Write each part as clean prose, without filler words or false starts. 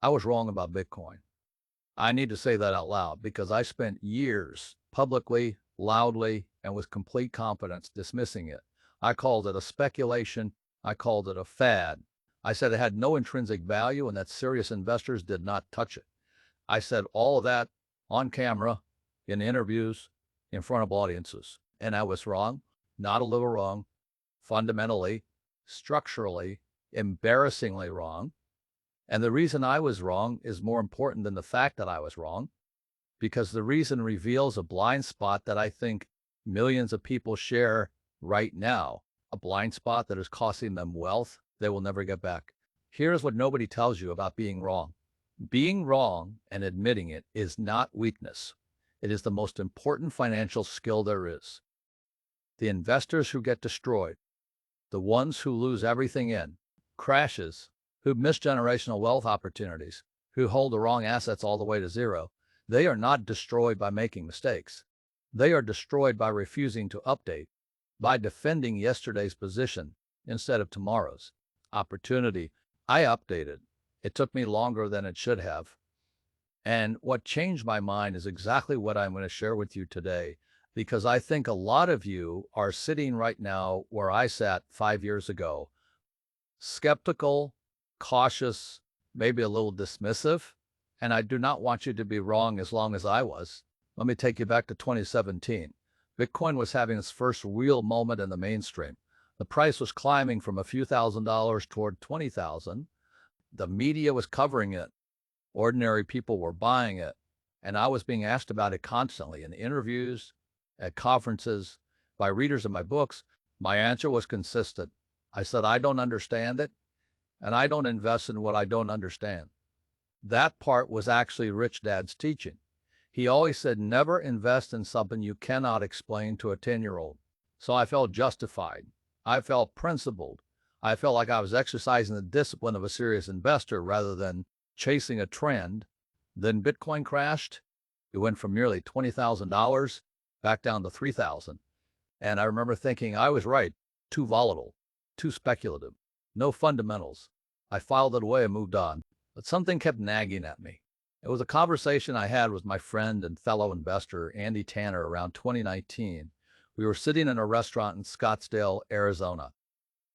I was wrong about Bitcoin. I need to say that out loud because I spent years publicly, loudly, and with complete confidence dismissing it. I called it a speculation. I called it a fad. I said it had no intrinsic value and that serious investors did not touch it. I said all of that on camera, in interviews, in front of audiences. And I was wrong, not a little wrong, fundamentally, structurally, embarrassingly wrong. And the reason I was wrong is more important than the fact that I was wrong, because the reason reveals a blind spot that I think millions of people share right now, a blind spot that is costing them wealth they will never get back. Here's what nobody tells you about being wrong. Being wrong and admitting it is not weakness. It is the most important financial skill there is. The investors who get destroyed, the ones who lose everything in crashes, who miss generational wealth opportunities, who hold the wrong assets all the way to zero, they are not destroyed by making mistakes. They are destroyed by refusing to update, by defending yesterday's position instead of tomorrow's opportunity. I updated. It took me longer than it should have. And what changed my mind is exactly what I'm going to share with you today, because I think a lot of you are sitting right now where I sat 5 years ago, skeptical, cautious, maybe a little dismissive. And I do not want you to be wrong as long as I was. Let me take you back to 2017. Bitcoin was having its first real moment in the mainstream. The price was climbing from a few $1,000s toward 20,000. The media was covering it. Ordinary people were buying it. And I was being asked about it constantly in interviews, at conferences, by readers of my books. My answer was consistent. I said, I don't understand it, and I don't invest in what I don't understand. That part was actually Rich Dad's teaching. He always said, never invest in something you cannot explain to a 10-year-old. So I felt justified. I felt principled. I felt like I was exercising the discipline of a serious investor rather than chasing a trend. Then Bitcoin crashed. It went from nearly $20,000 back down to 3,000. And I remember thinking I was right. Too volatile, too speculative, no fundamentals. I filed it away and moved on. But something kept nagging at me. It was a conversation I had with my friend and fellow investor, Andy Tanner, around 2019. We were sitting in a restaurant in Scottsdale, Arizona.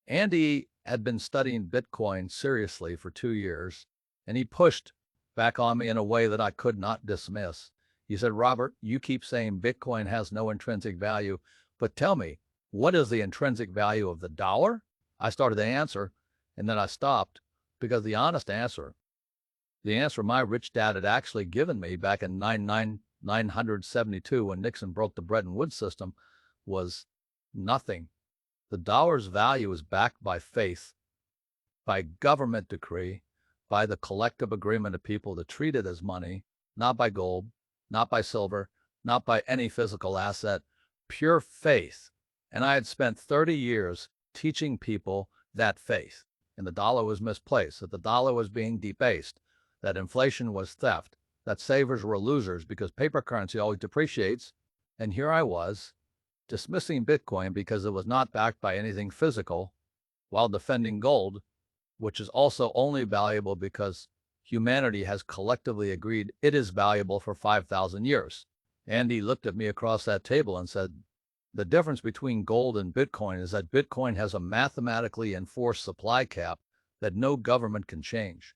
Andy had been studying Bitcoin seriously for 2 years, and he pushed back on me in a way that I could not dismiss. He said, Robert, you keep saying Bitcoin has no intrinsic value, but tell me, what is the intrinsic value of the dollar? I started to answer, and then I stopped, because the answer my rich dad had actually given me back in 972 when Nixon broke the Bretton Woods system was nothing. The dollar's value is backed by faith, by government decree, by the collective agreement of people to treat it as money, not by gold, not by silver, not by any physical asset, pure faith. And I had spent 30 years teaching people that faith, and the dollar was misplaced, that the dollar was being debased, that inflation was theft, that savers were losers because paper currency always depreciates. And here I was, dismissing Bitcoin because it was not backed by anything physical, while defending gold, which is also only valuable because humanity has collectively agreed it is valuable for 5,000 years. Andy looked at me across that table and said, the difference between gold and Bitcoin is that Bitcoin has a mathematically enforced supply cap that no government can change.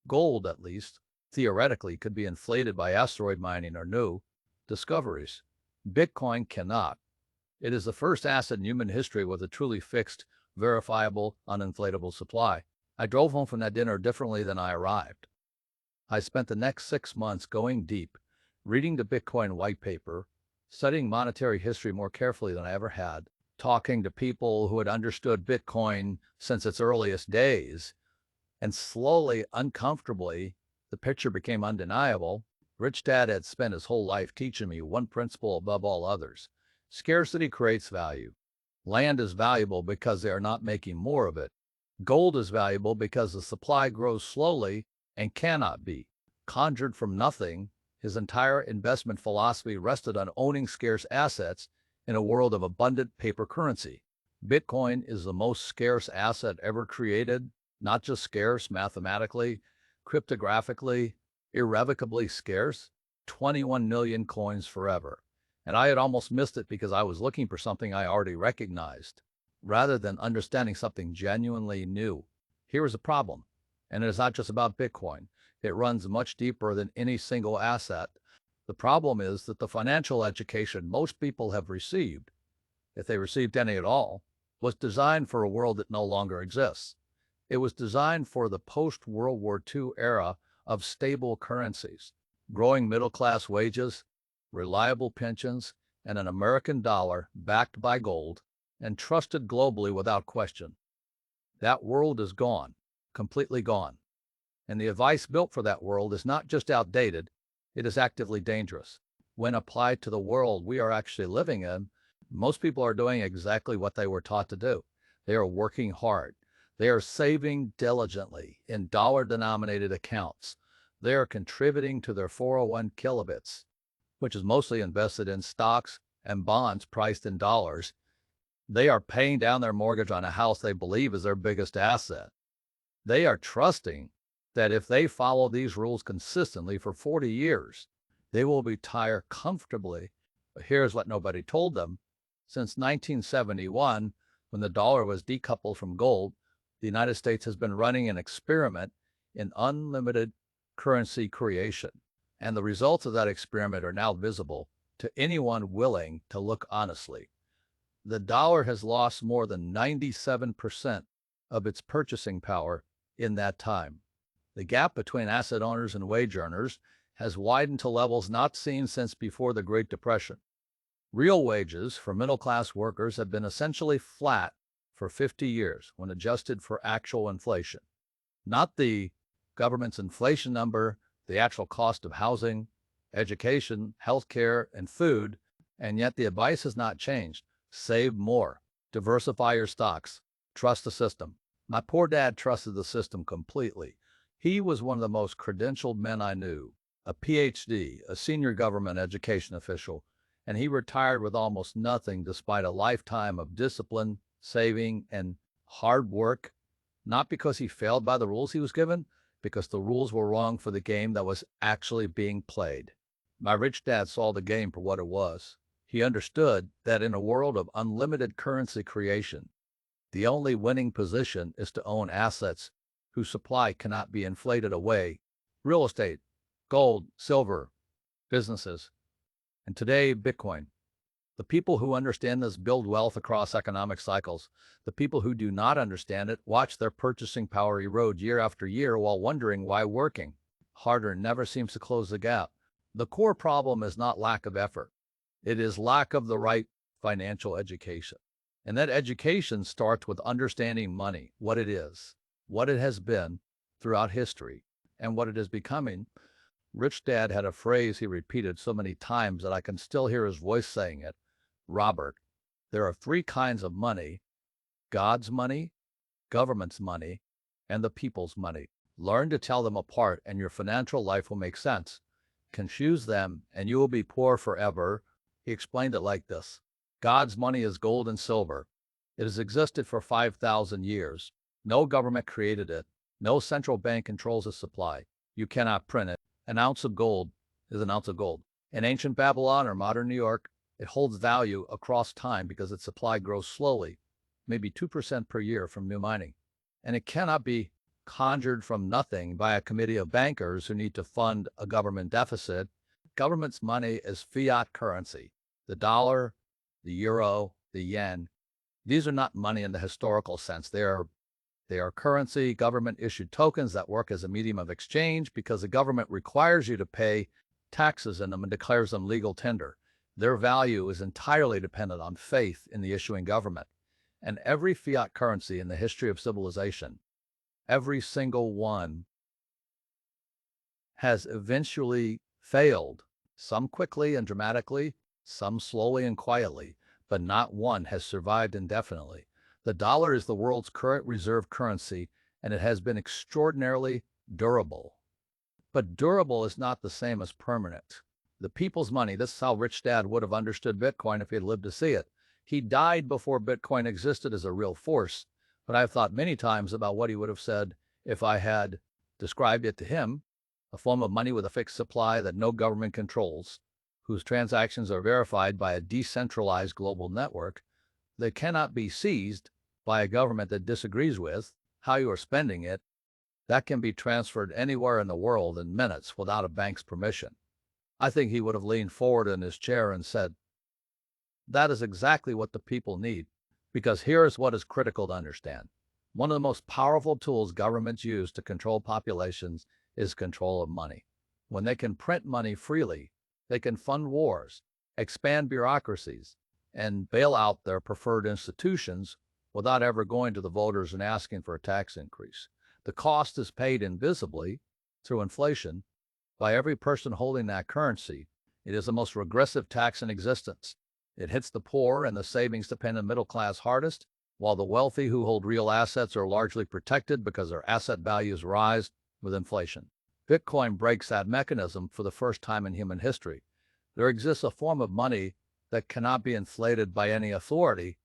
Gold, at least, theoretically, could be inflated by asteroid mining or new discoveries. Bitcoin cannot. It is the first asset in human history with a truly fixed, verifiable, uninflatable supply. I drove home from that dinner differently than I arrived. I spent the next 6 months going deep, reading the Bitcoin white paper, studying monetary history more carefully than I ever had, talking to people who had understood Bitcoin since its earliest days, and slowly, uncomfortably, the picture became undeniable. Rich Dad had spent his whole life teaching me one principle above all others. Scarcity creates value. Land is valuable because they are not making more of it. Gold is valuable because the supply grows slowly and cannot be conjured from nothing. His entire investment philosophy rested on owning scarce assets in a world of abundant paper currency. Bitcoin is the most scarce asset ever created, not just scarce mathematically, cryptographically, irrevocably scarce, 21 million coins forever. And I had almost missed it because I was looking for something I already recognized, rather than understanding something genuinely new. Here is a problem, and it is not just about Bitcoin. It runs much deeper than any single asset. The problem is that the financial education most people have received, if they received any at all, was designed for a world that no longer exists. It was designed for the post-World War II era of stable currencies, growing middle-class wages, reliable pensions, and an American dollar backed by gold and trusted globally without question. That world is gone, completely gone. And the advice built for that world is not just outdated, it is actively dangerous. When applied to the world we are actually living in, most people are doing exactly what they were taught to do. They are working hard. They are saving diligently in dollar-denominated accounts. They are contributing to their 401 kilobits, which is mostly invested in stocks and bonds priced in dollars. They are paying down their mortgage on a house they believe is their biggest asset. They are trusting that if they follow these rules consistently for 40 years, they will retire comfortably. But here's what nobody told them. Since 1971, when the dollar was decoupled from gold, the United States has been running an experiment in unlimited currency creation. And the results of that experiment are now visible to anyone willing to look honestly. The dollar has lost more than 97% of its purchasing power in that time. The gap between asset owners and wage earners has widened to levels not seen since before the Great Depression. Real wages for middle-class workers have been essentially flat for 50 years when adjusted for actual inflation. Not the government's inflation number, the actual cost of housing, education, healthcare, and food, and yet the advice has not changed. Save more, diversify your stocks, trust the system. My poor dad trusted the system completely. He was one of the most credentialed men I knew, a PhD, a senior government education official, and he retired with almost nothing despite a lifetime of discipline, saving, and hard work, not because he failed by the rules he was given, because the rules were wrong for the game that was actually being played. My rich dad saw the game for what it was. He understood that in a world of unlimited currency creation, the only winning position is to own assets whose supply cannot be inflated away. Real estate, gold, silver, businesses, and today, Bitcoin. The people who understand this build wealth across economic cycles. The people who do not understand it watch their purchasing power erode year after year while wondering why working harder never seems to close the gap. The core problem is not lack of effort. It is lack of the right financial education. And that education starts with understanding money, what it is, what it has been throughout history, and what it is becoming. Rich Dad had a phrase he repeated so many times that I can still hear his voice saying it. Robert, there are three kinds of money: God's money, government's money, and the people's money. Learn to tell them apart and your financial life will make sense. Confuse them and you will be poor forever. He explained it like this. God's money is gold and silver. It has existed for 5,000 years. No government created it. No central bank controls its supply. You cannot print it. An ounce of gold is an ounce of gold. In ancient Babylon or modern New York, it holds value across time because its supply grows slowly, maybe 2% per year from new mining. And it cannot be conjured from nothing by a committee of bankers who need to fund a government deficit. Government's money is fiat currency. The dollar, the euro, the yen. These are not money in the historical sense. They are currency, government-issued tokens that work as a medium of exchange because the government requires you to pay taxes in them and declares them legal tender. Their value is entirely dependent on faith in the issuing government. And every fiat currency in the history of civilization, every single one, has eventually failed, some quickly and dramatically, some slowly and quietly, but not one has survived indefinitely. The dollar is the world's current reserve currency, and it has been extraordinarily durable. But durable is not the same as permanent. The people's money, this is how Rich Dad would have understood Bitcoin if he had lived to see it. He died before Bitcoin existed as a real force, but I've thought many times about what he would have said if I had described it to him, a form of money with a fixed supply that no government controls, whose transactions are verified by a decentralized global network that cannot be seized by a government that disagrees with how you are spending it, that can be transferred anywhere in the world in minutes without a bank's permission. I think he would have leaned forward in his chair and said, "That is exactly what the people need, because here is what is critical to understand. One of the most powerful tools governments use to control populations is control of money. When they can print money freely, they can fund wars, expand bureaucracies, and bail out their preferred institutions without ever going to the voters and asking for a tax increase. The cost is paid invisibly through inflation by every person holding that currency. It is the most regressive tax in existence. It hits the poor and the savings-dependent middle class hardest, while the wealthy who hold real assets are largely protected because their asset values rise with inflation. Bitcoin breaks that mechanism for the first time in human history. There exists a form of money that cannot be inflated by any authority.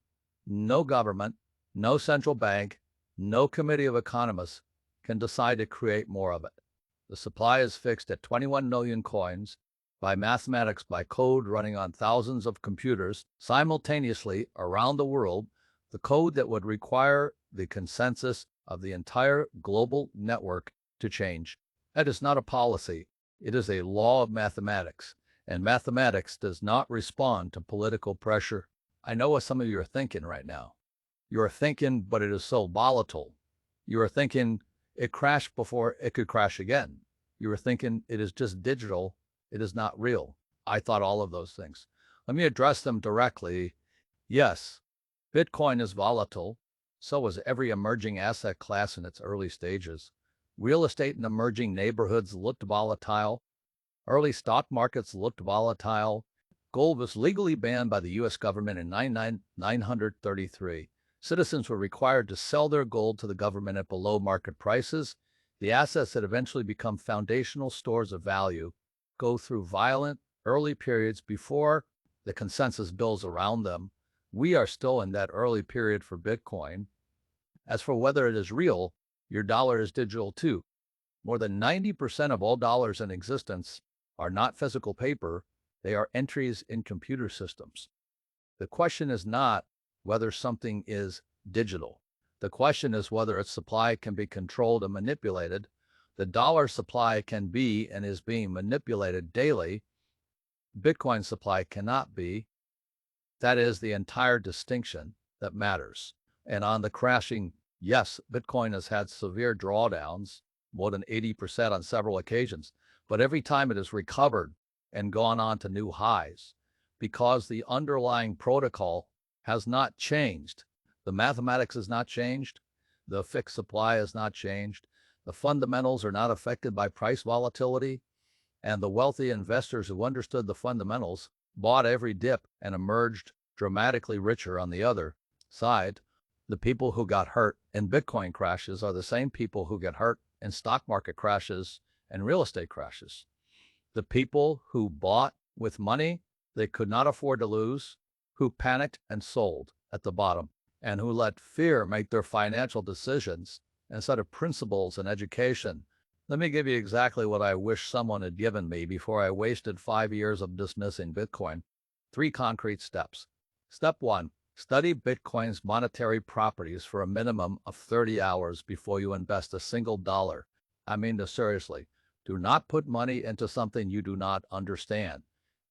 No government, no central bank, no committee of economists can decide to create more of it. The supply is fixed at 21 million coins by mathematics, by code running on thousands of computers simultaneously around the world, the code that would require the consensus of the entire global network to change. That is not a policy. It is a law of mathematics, and mathematics does not respond to political pressure. I know what some of you are thinking right now. You are thinking, but it is so volatile. You are thinking it crashed before it could crash again. You are thinking it is just digital. It is not real. I thought all of those things. Let me address them directly. Yes, Bitcoin is volatile. So is every emerging asset class in its early stages. Real estate in emerging neighborhoods looked volatile. Early stock markets looked volatile. Gold was legally banned by the U.S. government in 933. Citizens were required to sell their gold to the government at below market prices. The assets that eventually become foundational stores of value go through violent early periods before the consensus builds around them. We are still in that early period for Bitcoin. As for whether it is real, your dollar is digital too. More than 90% of all dollars in existence are not physical paper, they are entries in computer systems. The question is not whether something is digital. The question is whether its supply can be controlled and manipulated. The dollar supply can be and is being manipulated daily. Bitcoin supply cannot be. That is the entire distinction that matters. And on the crashing, yes, Bitcoin has had severe drawdowns, more than 80% on several occasions, but every time it has recovered and gone on to new highs because the underlying protocol has not changed. The mathematics has not changed. The fixed supply has not changed. The fundamentals are not affected by price volatility. And the wealthy investors who understood the fundamentals bought every dip and emerged dramatically richer on the other side. The people who got hurt in Bitcoin crashes are the same people who get hurt in stock market crashes and real estate crashes. The people who bought with money they could not afford to lose, who panicked and sold at the bottom, and who let fear make their financial decisions instead of principles and education. Let me give you exactly what I wish someone had given me before I wasted 5 years of dismissing Bitcoin. 3 concrete steps. Step 1. Study Bitcoin's monetary properties for a minimum of 30 hours before you invest a single dollar. I mean this seriously. Do not put money into something you do not understand.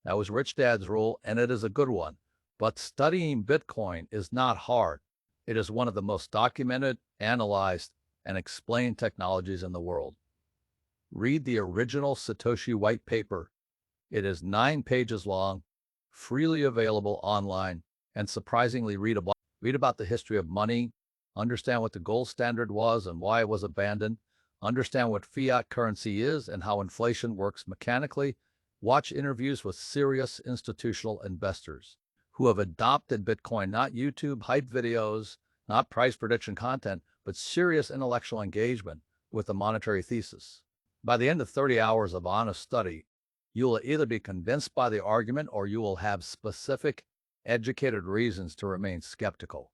That was Rich Dad's rule, and it is a good one. But studying Bitcoin is not hard. It is one of the most documented, analyzed, and explained technologies in the world. Read the original Satoshi white paper. It is 9 pages long, freely available online, and surprisingly readable. Read about the history of money, understand what the gold standard was and why it was abandoned, understand what fiat currency is and how inflation works mechanically. Watch interviews with serious institutional investors who have adopted Bitcoin, not YouTube hype videos, not price prediction content, but serious intellectual engagement with the monetary thesis. By the end of 30 hours of honest study, you will either be convinced by the argument or you will have specific, educated reasons to remain skeptical.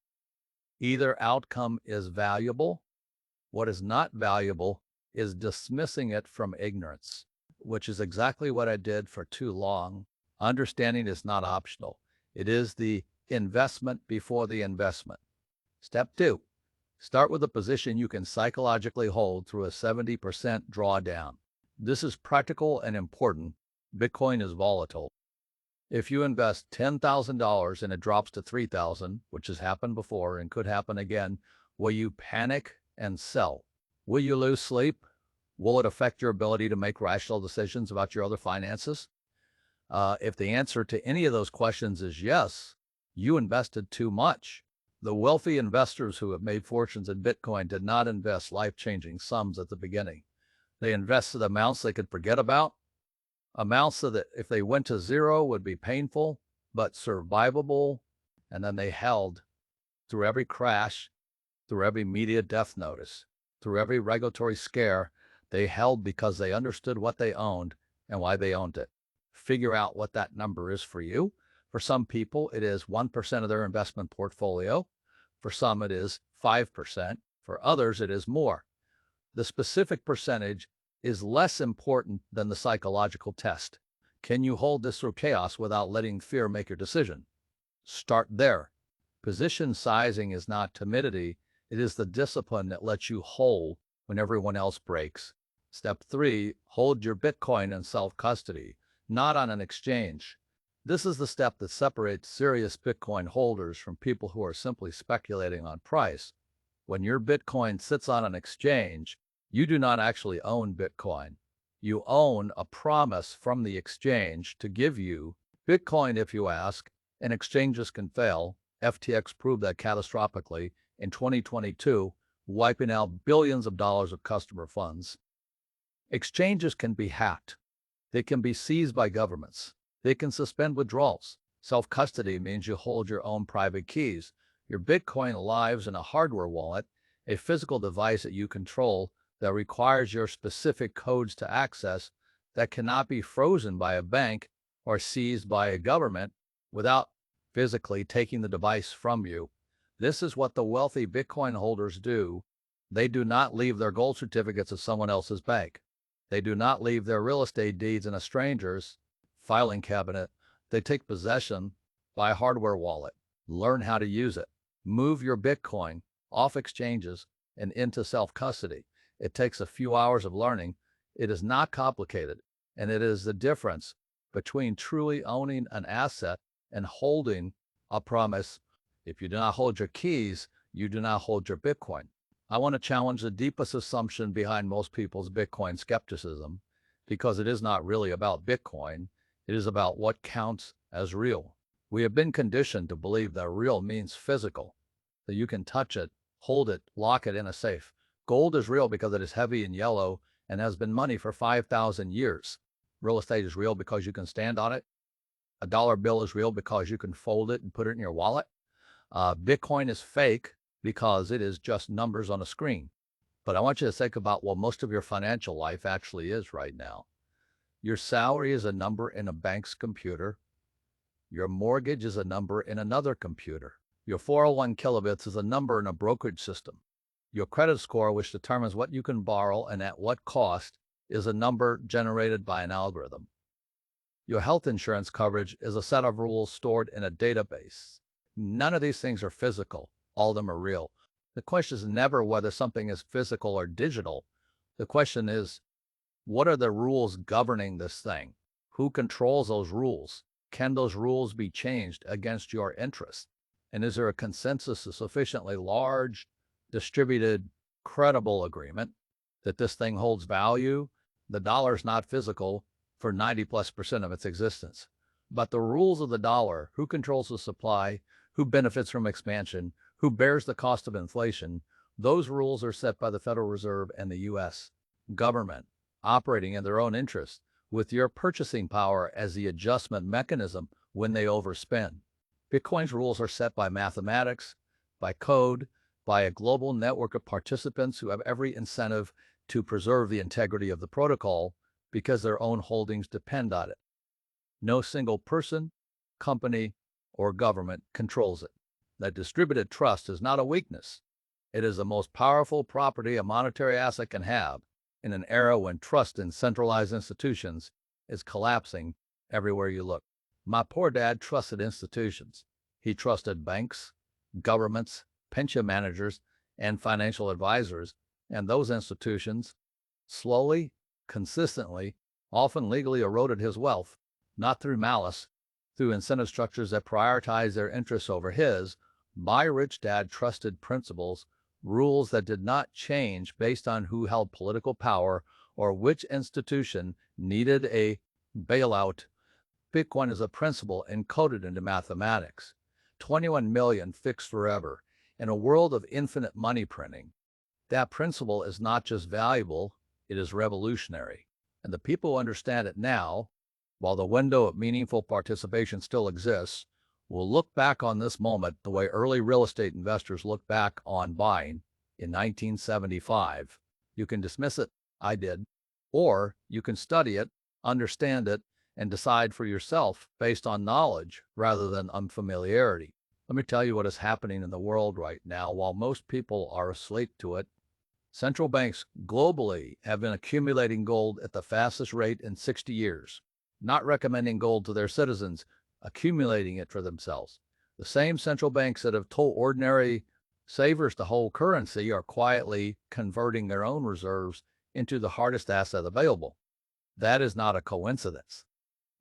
Either outcome is valuable. What is not valuable is dismissing it from ignorance, which is exactly what I did for too long. Understanding is not optional. It is the investment before the investment. Step 2. Start with a position you can psychologically hold through a 70% drawdown. This is practical and important. Bitcoin is volatile. If you invest $10,000 and it drops to $3,000, which has happened before and could happen again, will you panic and sell? Will you lose sleep? Will it affect your ability to make rational decisions about your other finances? If the answer to any of those questions is yes, you invested too much. The wealthy investors who have made fortunes in Bitcoin did not invest life-changing sums at the beginning. They invested amounts they could forget about, amounts so that if they went to zero would be painful, but survivable, and then they held through every crash, through every media death notice, through every regulatory scare. They held because they understood what they owned and why they owned it. Figure out what that number is for you. For some people, it is 1% of their investment portfolio. For some, it is 5%. For others, it is more. The specific percentage is less important than the psychological test. Can you hold this through chaos without letting fear make your decision? Start there. Position sizing is not timidity. It is the discipline that lets you hold when everyone else breaks. Step 3, hold your Bitcoin in self-custody, not on an exchange. This is the step that separates serious Bitcoin holders from people who are simply speculating on price. When your Bitcoin sits on an exchange, you do not actually own Bitcoin. You own a promise from the exchange to give you Bitcoin if you ask, and exchanges can fail. FTX proved that catastrophically in 2022, wiping out billions of dollars of customer funds. Exchanges can be hacked. They can be seized by governments. They can suspend withdrawals. Self-custody means you hold your own private keys. Your Bitcoin lives in a hardware wallet, a physical device that you control that requires your specific codes to access, that cannot be frozen by a bank or seized by a government without physically taking the device from you. This is what the wealthy Bitcoin holders do. They do not leave their gold certificates at someone else's bank. They do not leave their real estate deeds in a stranger's filing cabinet. They take possession by a hardware wallet. Learn how to use it. Move your Bitcoin off exchanges and into self-custody. It takes a few hours of learning. It is not complicated, and it is the difference between truly owning an asset and holding a promise. If you do not hold your keys, you do not hold your Bitcoin. I want to challenge the deepest assumption behind most people's Bitcoin skepticism, because it is not really about Bitcoin. It is about what counts as real. We have been conditioned to believe that real means physical, that you can touch it, hold it, lock it in a safe. Gold is real because it is heavy and yellow and has been money for 5,000 years. Real estate is real because you can stand on it. A dollar bill is real because you can fold it and put it in your wallet. Bitcoin is fake because it is just numbers on a screen. But I want you to think about what most of your financial life actually is right now. Your salary is a number in a bank's computer. Your mortgage is a number in another computer. Your 401 kilobits is a number in a brokerage system. Your credit score, which determines what you can borrow and at what cost, is a number generated by an algorithm. Your health insurance coverage is a set of rules stored in a database. None of these things are physical. All of them are real. The question is never whether something is physical or digital. The question is, what are the rules governing this thing? Who controls those rules? Can those rules be changed against your interest? And is there a consensus, a sufficiently large, distributed, credible agreement that this thing holds value? The dollar is not physical for 90+% of its existence. But the rules of the dollar, who controls the supply, who benefits from expansion, who bears the cost of inflation, those rules are set by the Federal Reserve and the U.S. government, operating in their own interest, with your purchasing power as the adjustment mechanism when they overspend. Bitcoin's rules are set by mathematics, by code, by a global network of participants who have every incentive to preserve the integrity of the protocol because their own holdings depend on it. No single person, company, or government controls it. That distributed trust is not a weakness. It is the most powerful property a monetary asset can have. in an era when trust in centralized institutions is collapsing everywhere you look. My poor dad trusted institutions. He trusted banks, governments, pension managers, and financial advisors, and those institutions slowly, consistently, often legally eroded his wealth, not through malice, through incentive structures that prioritize their interests over his. My rich dad trusted principles, rules that did not change based on who held political power or which institution needed a bailout. Bitcoin is a principle encoded into mathematics. 21 million fixed forever. In a world of infinite money printing, that principle is not just valuable, it is revolutionary. And the people who understand it now, while the window of meaningful participation still exists, will look back on this moment the way early real estate investors look back on buying in 1975. You can dismiss it, I did, or you can study it, understand it, and decide for yourself based on knowledge rather than unfamiliarity. Let me tell you what is happening in the world right now while most people are asleep to it. Central banks globally have been accumulating gold at the fastest rate in 60 years, not recommending gold to their citizens, accumulating it for themselves. The same central banks that have told ordinary savers to hold currency are quietly converting their own reserves into the hardest asset available. That is not a coincidence.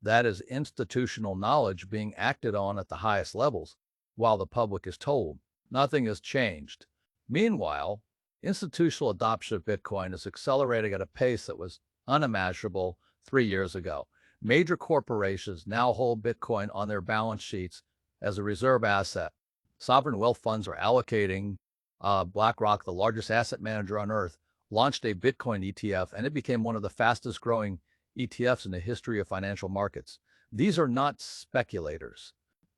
That is institutional knowledge being acted on at the highest levels, while the public is told nothing has changed. Meanwhile, institutional adoption of Bitcoin is accelerating at a pace that was unimaginable 3 years ago. Major corporations now hold Bitcoin on their balance sheets as a reserve asset. Sovereign wealth funds are allocating. BlackRock, the largest asset manager on earth, launched a Bitcoin ETF, and it became one of the fastest growing ETFs in the history of financial markets. These are not speculators.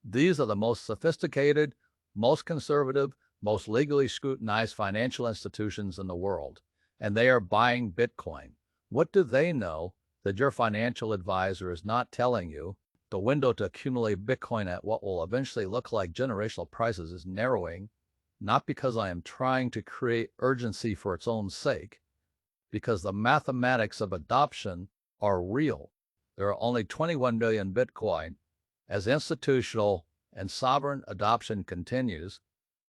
These are the most sophisticated, most conservative, most legally scrutinized financial institutions in the world, and they are buying Bitcoin. What do they know that your financial advisor is not telling you? The window to accumulate Bitcoin at what will eventually look like generational prices is narrowing, not because I am trying to create urgency for its own sake, because the mathematics of adoption are real. There are only 21 million Bitcoin. As institutional and sovereign adoption continues,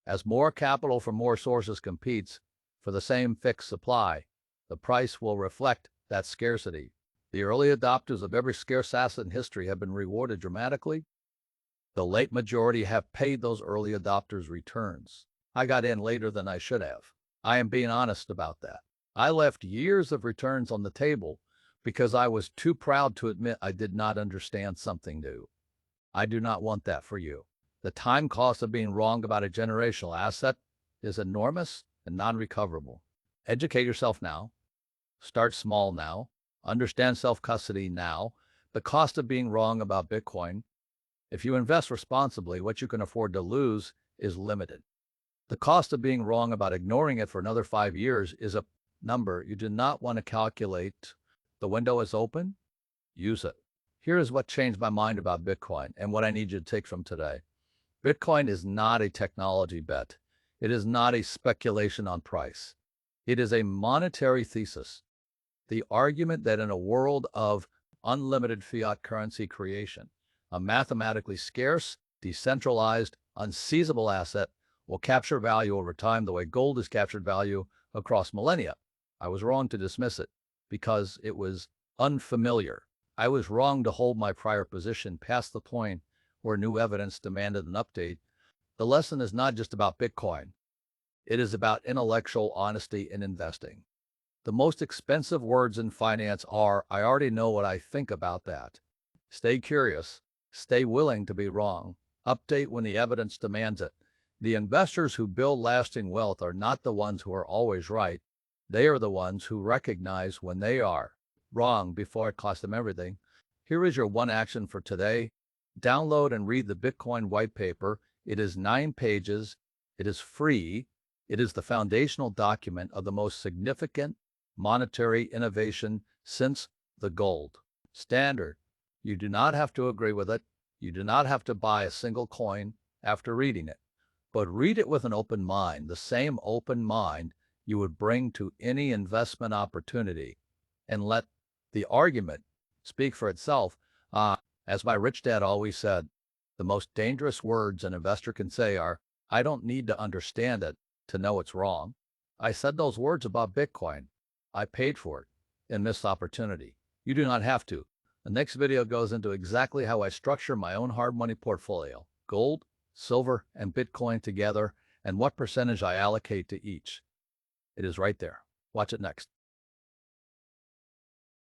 as more capital from more sources competes for the same fixed supply, the price will reflect that scarcity. The early adopters of every scarce asset in history have been rewarded dramatically. The late majority have paid those early adopters returns. I got in later than I should have. I am being honest about that. I left years of returns on the table because I was too proud to admit I did not understand something new. I do not want that for you. The time cost of being wrong about a generational asset is enormous and non-recoverable. Educate yourself now. Start small now. Understand self-custody now. The cost of being wrong about Bitcoin, if you invest responsibly, what you can afford to lose is limited. The cost of being wrong about ignoring it for another 5 years is a number you do not want to calculate. The window is open. Use it. Here is what changed my mind about Bitcoin and what I need you to take from today. Bitcoin is not a technology bet. It is not a speculation on price. It is a monetary thesis. The argument that in a world of unlimited fiat currency creation, a mathematically scarce, decentralized, unseizable asset will capture value over time the way gold has captured value across millennia. I was wrong to dismiss it because it was unfamiliar. I was wrong to hold my prior position past the point where new evidence demanded an update. The lesson is not just about Bitcoin. It is about intellectual honesty in investing. The most expensive words in finance are, I already know what I think about that. Stay curious. Stay willing to be wrong. Update when the evidence demands it. The investors who build lasting wealth are not the ones who are always right. They are the ones who recognize when they are wrong before it costs them everything. Here is your one action for today. Download and read the Bitcoin white paper. It is 9 pages. It is free. It is the foundational document of the most significant monetary innovation since the gold standard. You do not have to agree with it. You do not have to buy a single coin after reading it. But read it with an open mind, the same open mind you would bring to any investment opportunity and let the argument speak for itself. As my rich dad always said, the most dangerous words an investor can say are, I don't need to understand it to know it's wrong. I said those words about Bitcoin. I paid for it and missed opportunity. You do not have to. The next video goes into exactly how I structure my own hard money portfolio, gold, silver, and Bitcoin together, and what percentage I allocate to each. It is right there. Watch it next.